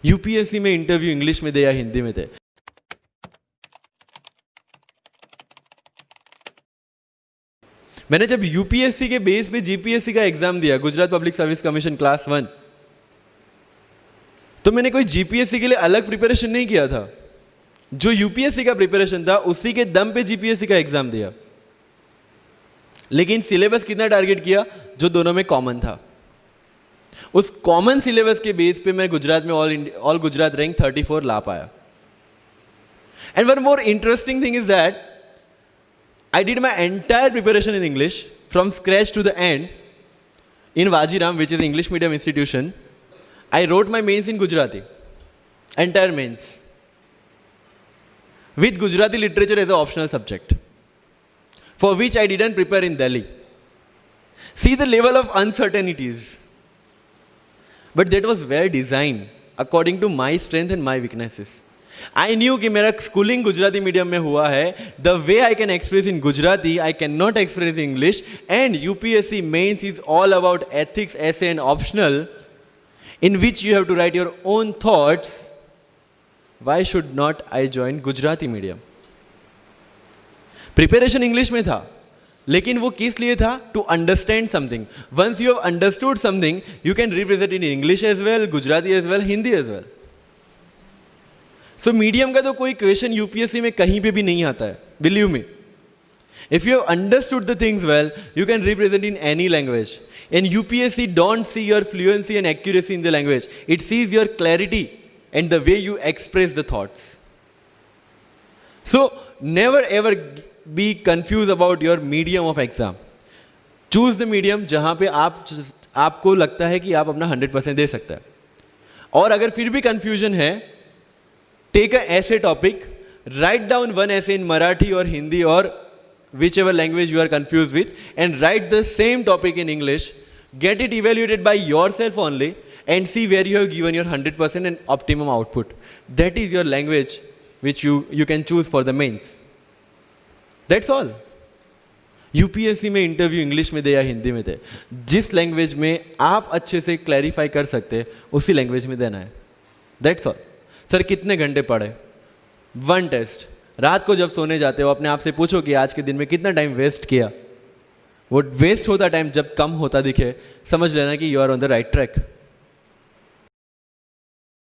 UPSC में interview English में थे या हिंदी में थे? मैंने जब यूपीएससी के बेस पे जीपीएससी का एग्जाम दिया, Gujarat public service commission class 1, तो मैंने कोई जीपीएससी के लिए अलग प्रिपरेशन नहीं किया था। जो यूपीएससी का प्रिपरेशन था उसी के दम पे जीपीएससी का एग्जाम दिया। लेकिन सिलेबस कितना टारगेट किया? जो दोनों में कॉमन था। उस कॉमन सिलेबस के बेस पे मैं गुजरात में ऑल गुजरात रैंक 34 ला पाया। And one more interesting thing is that I did my entire preparation in English from scratch to the end in Vajiram, which is English medium institution. I wrote my mains in Gujarati, entire mains, with Gujarati literature as an optional subject, for which I didn't prepare in Delhi. See the level of uncertainties. But that was well designed according to my strength and my weaknesses. I knew कि मेरा schooling Gujarati medium में हुआ है. The way I can express in Gujarati, I cannot express in English. And UPSC mains is all about ethics, essay and optional, in which you have to write your own thoughts. Why should not I join Gujarati medium? Preparation English में था, लेकिन वो किस लिए था? To understand something. Once you have understood something, you can represent in English as well, Gujarati as well, Hindi as well. So medium का तो कोई क्वेश्चन यूपीएससी में कहीं पे भी नहीं आता है, believe me. If you have understood the things well, you can represent in any language. And UPSC don't see your fluency and accuracy in the language. It sees your clarity and the way you express the thoughts. So never ever be confused about your medium of exam. Choose the medium जहाँ पे आपको लगता है कि आप अपना 100% दे सकते हैं. और अगर फिर भी confusion है, take an essay topic, write down one essay in Marathi or Hindi or whichever language you are confused with, and write the same topic in English. Get it evaluated by yourself only and see where you have given your 100% and optimum output. That is your language which you can choose for the mains. That's all. UPSC में interview English में दे या हिंदी में दे, जिस language में आप अच्छे से clarify कर सकते उसी लैंग्वेज में देना है. That's all. सर कितने घंटे पढ़े? 1 टेस्ट. रात को जब सोने जाते हो अपने आप से पूछो कि आज के दिन में कितना टाइम वेस्ट किया. वो वेस्ट होता टाइम जब कम होता दिखे, समझ लेना कि you are on the right track.